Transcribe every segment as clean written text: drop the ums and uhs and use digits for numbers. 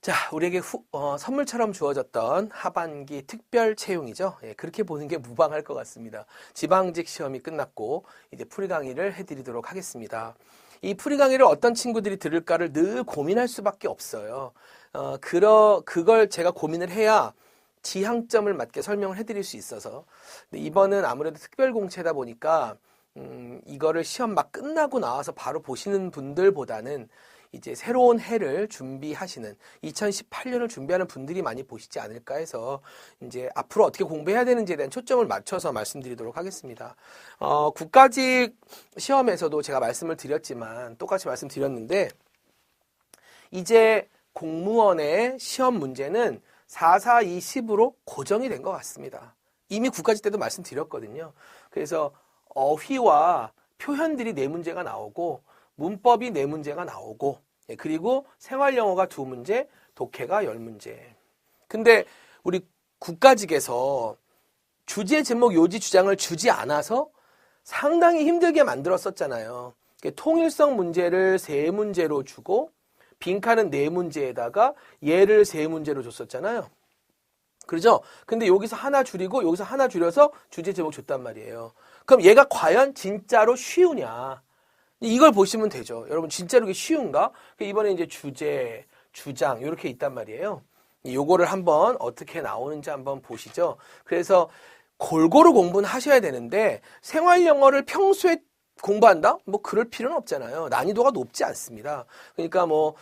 자, 우리에게 선물처럼 주어졌던 하반기 특별 채용이죠. 예, 그렇게 보는 게 무방할 것 같습니다. 지방직 시험이 끝났고 이제 풀이 강의를 해드리도록 하겠습니다. 이 풀이 강의를 어떤 친구들이 들을까를 늘 고민할 수밖에 없어요. 그걸 제가 고민을 해야 지향점을 맞게 설명을 해드릴 수 있어서. 근데 이번은 아무래도 특별 공채다 보니까 이거를 시험 막 끝나고 나와서 바로 보시는 분들보다는 이제 새로운 해를 준비하시는 2018년을 준비하는 분들이 많이 보시지 않을까 해서 이제 앞으로 어떻게 공부해야 되는지에 대한 초점을 맞춰서 말씀드리도록 하겠습니다. 국가직 시험에서도 제가 말씀을 드렸지만 똑같이 말씀드렸는데 이제 공무원의 시험 문제는 4-4-2-10으로 고정이 된 것 같습니다. 이미 국가직 때도 말씀드렸거든요. 그래서 어휘와 표현들이 4문제가 나오고 문법이 4문제가 나오고 그리고 생활영어가 2문제, 독해가 10문제. 근데 우리 국가직에서 주제, 제목, 요지, 주장을 주지 않아서 상당히 힘들게 만들었었잖아요. 통일성 문제를 3문제로 주고 빈칸은 4문제에다가 예를 3문제로 줬었잖아요. 그렇죠? 근데 여기서 하나 줄이고 여기서 하나 줄여서 주제, 제목 줬단 말이에요. 그럼 얘가 과연 진짜로 쉬우냐? 이걸 보시면 되죠. 여러분 진짜로 이게 쉬운가? 이번에 이제 주제, 주장 이렇게 있단 말이에요. 요거를 한번 어떻게 나오는지 한번 보시죠. 그래서 골고루 공부는 하셔야 되는데 생활 영어를 평소에 공부한다? 뭐 그럴 필요는 없잖아요. 난이도가 높지 않습니다. 그러니까 뭐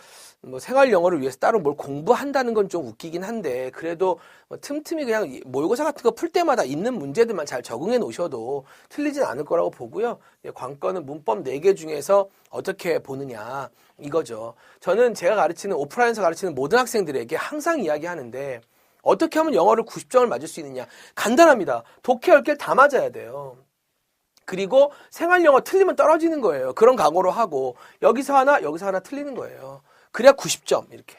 생활 영어를 위해서 따로 뭘 공부한다는 건 좀 웃기긴 한데 그래도 뭐 틈틈이 그냥 모의고사 같은 거 풀 때마다 있는 문제들만 잘 적응해 놓으셔도 틀리진 않을 거라고 보고요. 관건은 문법 4개 중에서 어떻게 보느냐 이거죠. 저는 제가 가르치는 오프라인에서 가르치는 모든 학생들에게 항상 이야기하는데 어떻게 하면 영어를 90점을 맞을 수 있느냐. 간단합니다. 독해 10개를 다 맞아야 돼요. 그리고 생활 영어 틀리면 떨어지는 거예요. 그런 각오로 하고 여기서 하나 틀리는 거예요. 그래야 90점 이렇게.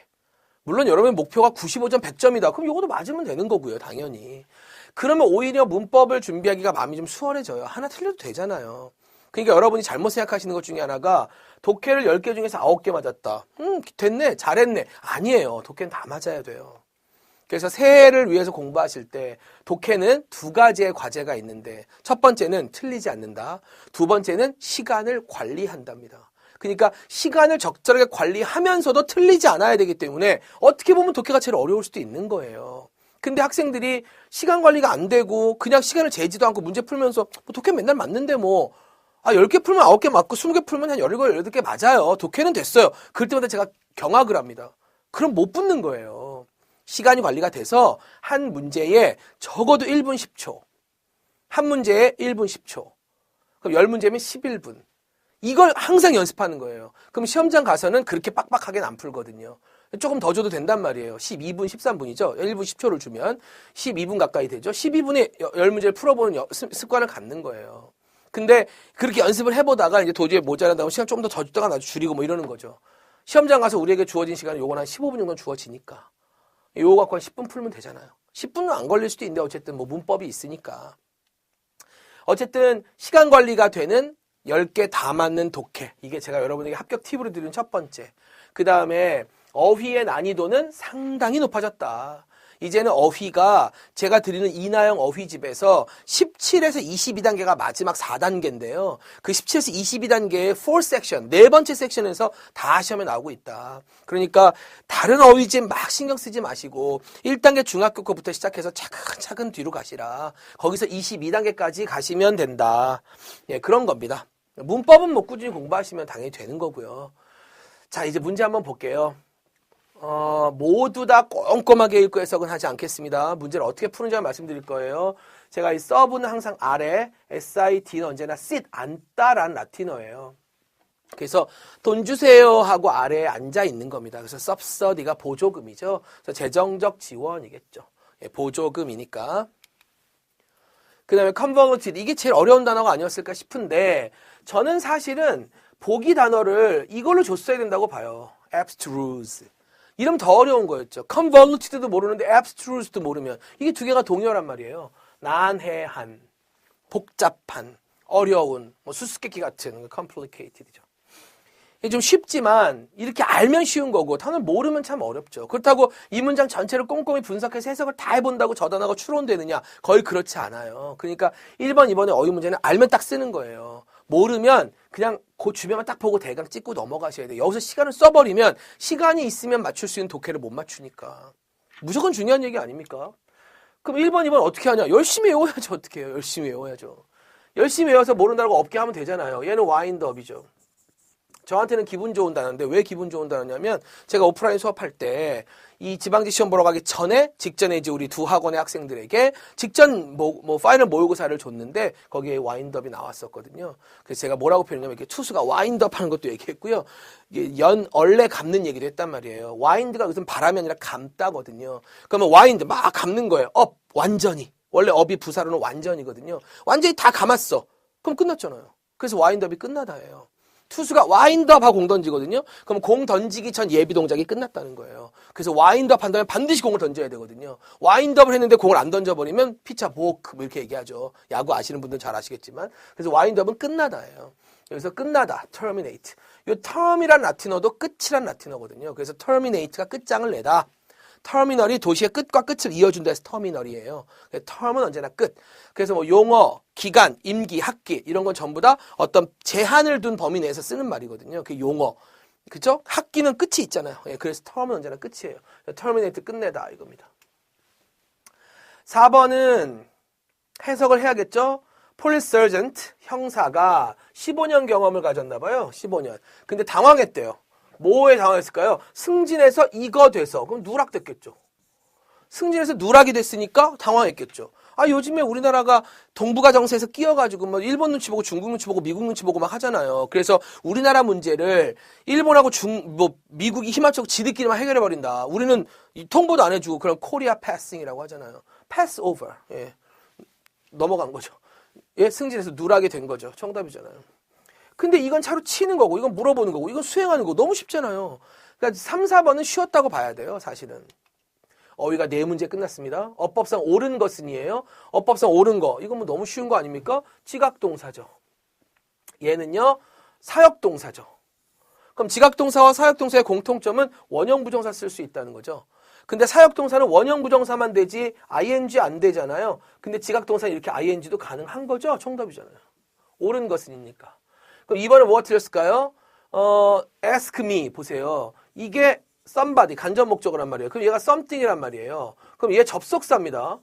물론 여러분의 목표가 95점, 100점이다. 그럼 이것도 맞으면 되는 거고요. 당연히. 그러면 오히려 문법을 준비하기가 마음이 좀 수월해져요. 하나 틀려도 되잖아요. 그러니까 여러분이 잘못 생각하시는 것 중에 하나가 독해를 10개 중에서 9개 맞았다. 됐네. 잘했네. 아니에요. 독해는 다 맞아야 돼요. 그래서 새해를 위해서 공부하실 때 독해는 2가지의 과제가 있는데 첫 번째는 틀리지 않는다. 2번째는 시간을 관리한답니다. 그러니까 시간을 적절하게 관리하면서도 틀리지 않아야 되기 때문에 어떻게 보면 독해가 제일 어려울 수도 있는 거예요. 근데 학생들이 시간 관리가 안 되고 그냥 시간을 재지도 않고 문제 풀면서 독해 맨날 맞는데 10개 풀면 9개 맞고 20개 풀면 한 17, 18개 맞아요. 독해는 됐어요. 그럴 때마다 제가 경악을 합니다. 그럼 못 붙는 거예요. 시간이 관리가 돼서 한 문제에 적어도 1분 10초. 한 문제에 1분 10초. 그럼 10문제면 11분. 이걸 항상 연습하는 거예요. 그럼 시험장 가서는 그렇게 빡빡하게는 안 풀거든요. 조금 더 줘도 된단 말이에요. 12분, 13분이죠. 1분 10초를 주면 12분 가까이 되죠. 12분에 10문제를 풀어보는 습관을 갖는 거예요. 근데 그렇게 연습을 해보다가 이제 도저히 모자란다고 시간 조금 더 주다가 나중에 줄이고 이러는 거죠. 시험장 가서 우리에게 주어진 시간은 요건 한 15분 정도 주어지니까. 요거 갖고 한 10분 풀면 되잖아요. 10분은 안 걸릴 수도 있는데 어쨌든 문법이 있으니까. 어쨌든 시간 관리가 되는 10개 다 맞는 독해. 이게 제가 여러분에게 합격 팁으로 드리는 첫 번째. 그 다음에 어휘의 난이도는 상당히 높아졌다. 이제는 어휘가 제가 드리는 이나영 어휘집에서 17에서 22단계가 마지막 4단계인데요. 그 17에서 22단계의 4섹션, 4번째 섹션에서 다 시험에 나오고 있다. 그러니까 다른 어휘집 막 신경 쓰지 마시고 1단계 중학교 거부터 시작해서 차근차근 뒤로 가시라. 거기서 22단계까지 가시면 된다. 예, 그런 겁니다. 문법은 뭐 꾸준히 공부하시면 당연히 되는 거고요. 자, 이제 문제 한번 볼게요. 모두 다 꼼꼼하게 읽고 해석은 하지 않겠습니다. 문제를 어떻게 푸는지 말씀드릴 거예요. 제가 이 서브는 항상 아래, SIT는 언제나 sit, 앉다라는 라틴어예요. 그래서 돈 주세요 하고 아래에 앉아 있는 겁니다. 그래서 subsidy가 보조금이죠. 그래서 재정적 지원이겠죠. 예, 보조금이니까. 그 다음에 convoluted, 이게 제일 어려운 단어가 아니었을까 싶은데 저는 사실은 보기 단어를 이걸로 줬어야 된다고 봐요. abstruse. 이러면 더 어려운 거였죠. convoluted도 모르는데 abstruse도 모르면 이게 2개가 동요란 말이에요. 난해한, 복잡한, 어려운, 수수께끼 같은 complicated죠. 이게 좀 쉽지만 이렇게 알면 쉬운 거고 단어를 모르면 참 어렵죠. 그렇다고 이 문장 전체를 꼼꼼히 분석해서 해석을 다 해본다고 저 단어가 추론되느냐? 거의 그렇지 않아요. 그러니까 1번, 2번의 어휘 문제는 알면 딱 쓰는 거예요. 모르면 그냥 그 주변만 딱 보고 대강 찍고 넘어가셔야 돼요. 여기서 시간을 써버리면 시간이 있으면 맞출 수 있는 독해를 못 맞추니까. 무조건 중요한 얘기 아닙니까? 그럼 1번, 2번 어떻게 하냐? 열심히 외워야죠. 어떻게 해요? 열심히 외워야죠. 열심히 외워서 모른다고 없게 하면 되잖아요. 얘는 와인드업이죠. 저한테는 기분 좋은 단어인데 왜 기분 좋은 단어냐면 제가 오프라인 수업할 때 이 지방직 시험 보러 가기 직전에 이제 우리 두 학원의 학생들에게 직전 파이널 모의고사를 줬는데 거기에 와인드업이 나왔었거든요. 그래서 제가 뭐라고 표현하냐면 이렇게 투수가 와인드업 하는 것도 얘기했고요. 이게 얼레 감는 얘기도 했단 말이에요. 와인드가 무슨 바람이 아니라 감다거든요. 그러면 와인드 막 감는 거예요. 업 완전히. 원래 업이 부사로는 완전이거든요. 완전히 다 감았어. 그럼 끝났잖아요. 그래서 와인드업이 끝나다예요. 투수가 와인드업하고 공 던지거든요. 그럼 공 던지기 전 예비 동작이 끝났다는 거예요. 그래서 와인드업 한다면 반드시 공을 던져야 되거든요. 와인드업을 했는데 공을 안 던져버리면 피차 보크 이렇게 얘기하죠. 야구 아시는 분들은 잘 아시겠지만. 그래서 와인드업은 끝나다예요. 여기서 끝나다, terminate. 이 term이란 라틴어도 끝이란 라틴어거든요. 그래서 terminate가 끝장을 내다. 터미널이 도시의 끝과 끝을 이어준다 해서 터미널이에요. term은 언제나 끝. 그래서 뭐 용어, 기간, 임기, 학기 이런 건 전부 다 어떤 제한을 둔 범위 내에서 쓰는 말이거든요. 그 용어. 그죠? 학기는 끝이 있잖아요. 예, 그래서 term은 언제나 끝이에요. terminate 끝내다 이겁니다. 4번은 해석을 해야겠죠? police sergeant 형사가 15년 경험을 가졌나 봐요. 15년. 근데 당황했대요. 뭐에 당황했을까요? 승진해서 이거 돼서 그럼 누락됐겠죠. 승진해서 누락이 됐으니까 당황했겠죠. 아 요즘에 우리나라가 동북아 정세에서 끼어가지고 뭐 일본 눈치 보고 중국 눈치 보고 미국 눈치 보고 막 하잖아요. 그래서 우리나라 문제를 일본하고 미국이 힘합쳐서 지들끼리만 해결해 버린다. 우리는 통보도 안 해주고 그런 코리아 패싱이라고 하잖아요. 패스 오버. 예. 넘어간 거죠. 예, 승진해서 누락이 된 거죠. 정답이잖아요. 근데 이건 차로 치는 거고 이건 물어보는 거고 이건 수행하는 거 너무 쉽잖아요. 그러니까 3, 4번은 쉬웠다고 봐야 돼요. 사실은. 어휘가 4문제 끝났습니다. 어법상 옳은 것은이에요. 어법상 옳은 거. 이건 뭐 너무 쉬운 거 아닙니까? 지각동사죠. 얘는요. 사역동사죠. 그럼 지각동사와 사역동사의 공통점은 원형부정사 쓸 수 있다는 거죠. 근데 사역동사는 원형부정사만 되지 ing 안 되잖아요. 근데 지각동사는 이렇게 ing도 가능한 거죠. 정답이잖아요. 옳은 것은이니까. 그럼 2번은 뭐가 틀렸을까요? ask me 보세요. 이게 somebody 간접 목적어란 말이에요. 그럼 얘가 something이란 말이에요. 그럼 얘 접속사입니다.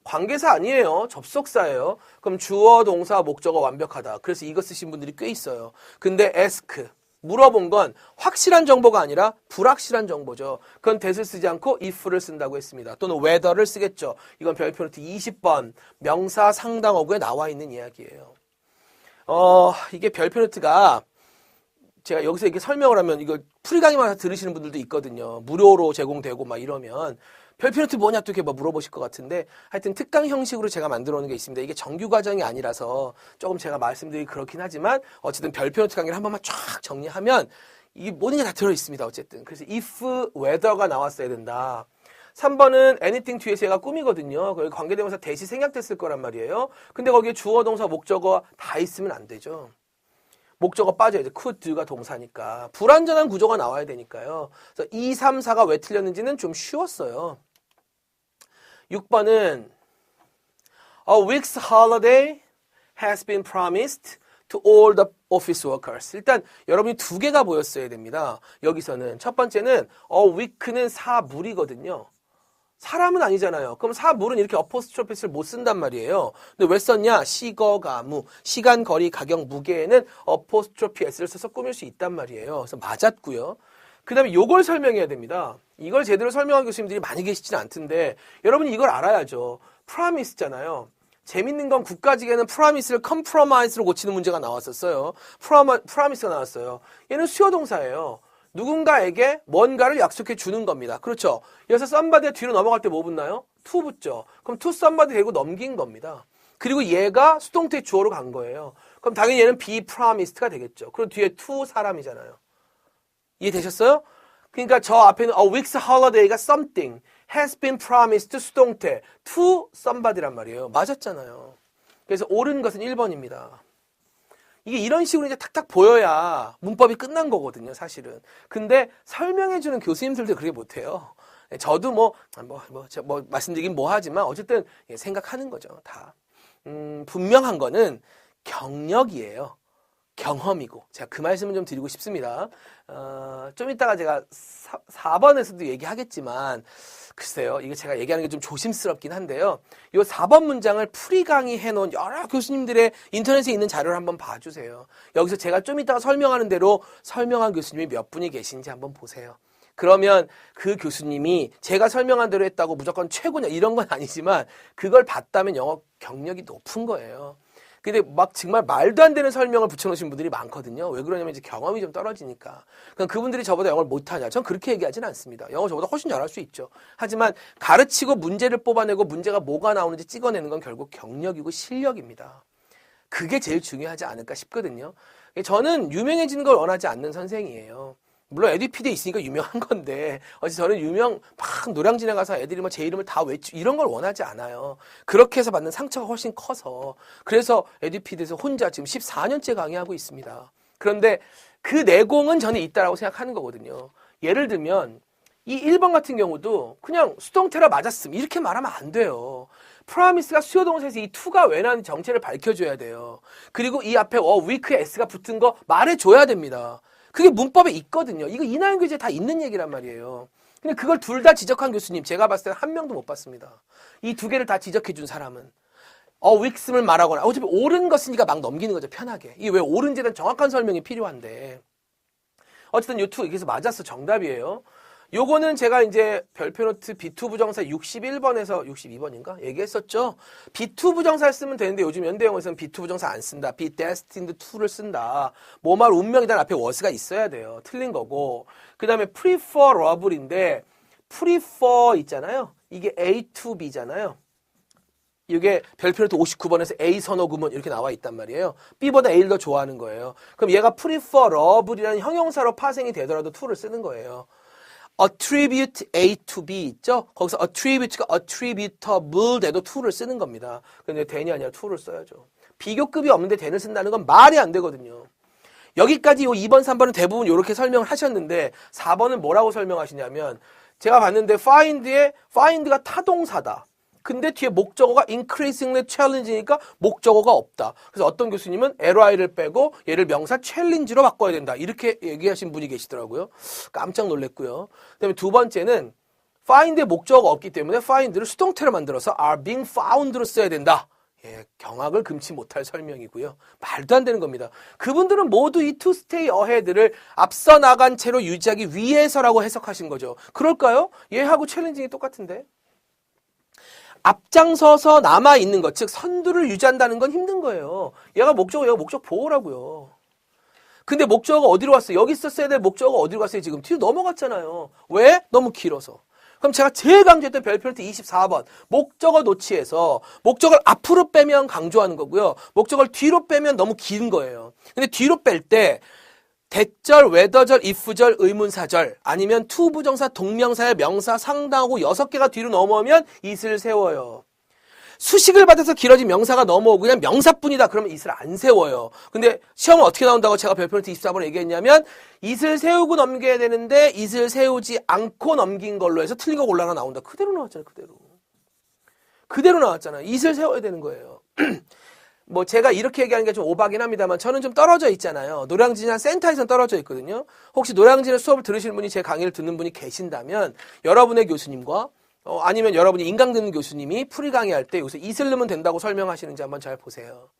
관계사 아니에요. 접속사예요. 그럼 주어, 동사, 목적어 완벽하다. 그래서 이거 쓰신 분들이 꽤 있어요. 근데 ask 물어본 건 확실한 정보가 아니라 불확실한 정보죠. 그건 that을 쓰지 않고 if를 쓴다고 했습니다. 또는 whether를 쓰겠죠. 이건 별표 노트 20번 명사 상당어구에 나와 있는 이야기예요. 이게 별표 노트가 제가 여기서 이렇게 설명을 하면 이거 프리 강의만 들으시는 분들도 있거든요. 무료로 제공되고 막 이러면 별표 노트 뭐냐 또 이렇게 막 물어보실 것 같은데 하여튼 특강 형식으로 제가 만들어 놓은 게 있습니다. 이게 정규 과정이 아니라서 조금 제가 말씀드리기 그렇긴 하지만 어쨌든 별표 노트 강의를 한 번만 쫙 정리하면 이게 모든 게 다 들어 있습니다. 어쨌든. 그래서 if, whether가 나왔어야 된다. 3번은 anything 뒤에서 얘가 꿈이거든요. 거기 관계대명사 대시 생략됐을 거란 말이에요. 근데 거기에 주어, 동사, 목적어 다 있으면 안 되죠. 목적어 빠져야죠. could, do가 동사니까. 불완전한 구조가 나와야 되니까요. 그래서 2, 3, 4가 왜 틀렸는지는 좀 쉬웠어요. 6번은 A week's holiday has been promised to all the office workers. 일단 여러분이 두 개가 보였어야 됩니다. 여기서는 첫 번째는 a week는 사물이거든요. 사람은 아니잖아요. 그럼 사물은 이렇게 어포스트로피스를 못 쓴단 말이에요. 근데 왜 썼냐? 시거, 가무, 시간, 거리, 가격, 무게에는 어포스트로피 s를 써서 꾸밀 수 있단 말이에요. 그래서 맞았고요. 그 다음에 요걸 설명해야 됩니다. 이걸 제대로 설명한 교수님들이 많이 계시지는 않던데 여러분이 이걸 알아야죠. promise잖아요. 재밌는 건 국가직에는 promise를 compromise로 고치는 문제가 나왔었어요. promise가 나왔어요. 얘는 수요동사예요. 누군가에게 뭔가를 약속해 주는 겁니다. 그렇죠? 여기서 somebody가 뒤로 넘어갈 때 뭐 붙나요? to 붙죠. 그럼 to somebody 되고 넘긴 겁니다. 그리고 얘가 수동태 주어로 간 거예요. 그럼 당연히 얘는 be promised가 되겠죠. 그리고 뒤에 to 사람이잖아요. 이해되셨어요? 그러니까 저 앞에는 a week's holiday가 something has been promised 수동태 to somebody란 말이에요. 맞았잖아요. 그래서 옳은 것은 1번입니다. 이게 이런 식으로 이제 탁탁 보여야 문법이 끝난 거거든요, 사실은. 근데 설명해주는 교수님들도 그렇게 못해요. 저도 말씀드리긴 뭐하지만 어쨌든 생각하는 거죠, 다. 분명한 거는 경력이에요. 경험이고. 제가 그 말씀을 좀 드리고 싶습니다. 좀 이따가 제가 4번에서도 얘기하겠지만, 글쎄요, 이거 제가 얘기하는 게 좀 조심스럽긴 한데요. 이 4번 문장을 풀이 강의해 놓은 여러 교수님들의 인터넷에 있는 자료를 한번 봐주세요. 여기서 제가 좀 이따가 설명하는 대로 설명한 교수님이 몇 분이 계신지 한번 보세요. 그러면 그 교수님이 제가 설명한 대로 했다고 무조건 최고냐 이런 건 아니지만 그걸 봤다면 영어 경력이 높은 거예요. 근데 막 정말 말도 안 되는 설명을 붙여놓으신 분들이 많거든요. 왜 그러냐면 이제 경험이 좀 떨어지니까. 그럼 그분들이 저보다 영어를 못하냐? 전 그렇게 얘기하지는 않습니다. 영어 저보다 훨씬 잘할 수 있죠. 하지만 가르치고 문제를 뽑아내고 문제가 뭐가 나오는지 찍어내는 건 결국 경력이고 실력입니다. 그게 제일 중요하지 않을까 싶거든요. 저는 유명해지는 걸 원하지 않는 선생이에요. 물론 에듀피드에 있으니까 유명한 건데 저는 막 노량진에 가서 애들이 제 이름을 다 외치고 이런 걸 원하지 않아요. 그렇게 해서 받는 상처가 훨씬 커서. 그래서 에듀피드에서 혼자 지금 14년째 강의하고 있습니다. 그런데 그 내공은 저는 있다라고 생각하는 거거든요. 예를 들면 이 1번 같은 경우도 그냥 수동태라 맞았음 이렇게 말하면 안 돼요. 프라미스가 수요동사에서 이 to가 왜 나는지 정체를 밝혀줘야 돼요. 그리고 이 앞에 weak에 s가 붙은 거 말해줘야 됩니다. 그게 문법에 있거든요. 이거 이나영 교재에 다 있는 얘기란 말이에요. 근데 그걸 둘 다 지적한 교수님 제가 봤을 때는 한 명도 못 봤습니다. 이 두 개를 다 지적해 준 사람은 weak음을 말하거나 어차피 옳은 것이니까 막 넘기는 거죠. 편하게. 이게 왜 옳은지에 대한 정확한 설명이 필요한데 어쨌든 요 투 여기서 맞았어. 정답이에요. 요거는 제가 이제 별표 노트 B2 부정사 61번에서 62번인가 얘기했었죠. B2 부정사를 쓰면 되는데 요즘 현대영어에서는 B2 부정사 안 쓴다. be destined to를 쓴다. 뭐말 운명이다 앞에 was가 있어야 돼요. 틀린 거고. 그 다음에 preferable인데 prefer 있잖아요. 이게 A to B잖아요. 이게 별표 노트 59번에서 A 선호 구문 이렇게 나와 있단 말이에요. B보다 A를 더 좋아하는 거예요. 그럼 얘가 preferable이라는 형용사로 파생이 되더라도 to를 쓰는 거예요. attribute A to B 있죠? 거기서 attribute가 attributable 돼도 to를 쓰는 겁니다. 근데 then이 아니라 to를 써야죠. 비교급이 없는데 then을 쓴다는 건 말이 안 되거든요. 여기까지 요 2번, 3번은 대부분 이렇게 설명을 하셨는데 4번은 뭐라고 설명하시냐면 제가 봤는데 find가 타동사다. 근데 뒤에 목적어가 increasingly challenging이니까 목적어가 없다. 그래서 어떤 교수님은 li를 빼고 얘를 명사 challenge로 바꿔야 된다. 이렇게 얘기하신 분이 계시더라고요. 깜짝 놀랐고요. 그다음에 두 번째는 find의 목적어가 없기 때문에 find를 수동태로 만들어서 are being found로 써야 된다. 예, 경악을 금치 못할 설명이고요. 말도 안 되는 겁니다. 그분들은 모두 이 to stay ahead를 앞서 나간 채로 유지하기 위해서라고 해석하신 거죠. 그럴까요? 얘하고 challenging이 똑같은데. 앞장서서 남아있는 것, 즉 선두를 유지한다는 건 힘든 거예요. 얘가 목적어예요. 목적 보호라고요. 근데 목적어가 어디로 갔어요? 여기 있었어야 될 목적어가 어디로 갔어요? 지금 뒤로 넘어갔잖아요. 왜? 너무 길어서. 그럼 제가 제일 강조했던 별표 노트 24번 목적어 노치에서 목적어를 앞으로 빼면 강조하는 거고요. 목적어를 뒤로 빼면 너무 긴 거예요. 근데 뒤로 뺄 때 대절, whether절, if절, 의문사절 아니면 to 부정사, 동명사의 명사 상당하고 6개가 뒤로 넘어오면 it을 세워요. 수식을 받아서 길어진 명사가 넘어오고 그냥 명사뿐이다 그러면 it을 안 세워요. 근데 시험은 어떻게 나온다고 제가 별표 노트 24번에 얘기했냐면 it을 세우고 넘겨야 되는데 it을 세우지 않고 넘긴 걸로 해서 틀린 거 골라가 나온다. 그대로 나왔잖아요. 그대로 나왔잖아요. it을 세워야 되는 거예요. 뭐 제가 이렇게 얘기하는 게 좀 오바긴 합니다만 저는 좀 떨어져 있잖아요. 노량진이나 센터에서는 떨어져 있거든요. 혹시 노량진에 수업을 들으시는 분이 제 강의를 듣는 분이 계신다면 여러분의 교수님과 아니면 여러분이 인강 듣는 교수님이 풀이 강의할 때 여기서 it을 넣으면 된다고 설명하시는지 한번 잘 보세요.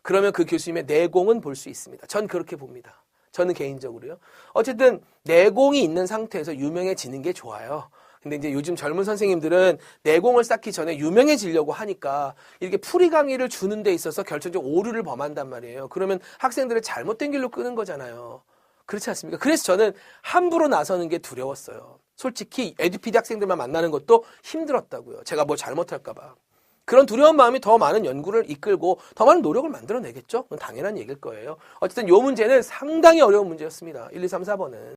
그러면 그 교수님의 내공은 볼 수 있습니다. 전 그렇게 봅니다. 저는 개인적으로요. 어쨌든 내공이 있는 상태에서 유명해지는 게 좋아요. 근데 이제 요즘 젊은 선생님들은 내공을 쌓기 전에 유명해지려고 하니까 이렇게 풀이 강의를 주는 데 있어서 결정적 오류를 범한단 말이에요. 그러면 학생들을 잘못된 길로 끄는 거잖아요. 그렇지 않습니까? 그래서 저는 함부로 나서는 게 두려웠어요. 솔직히 에듀피디 학생들만 만나는 것도 힘들었다고요. 제가 뭐 잘못할까 봐. 그런 두려운 마음이 더 많은 연구를 이끌고 더 많은 노력을 만들어내겠죠? 그건 당연한 얘기일 거예요. 어쨌든 이 문제는 상당히 어려운 문제였습니다. 1, 2, 3, 4번은.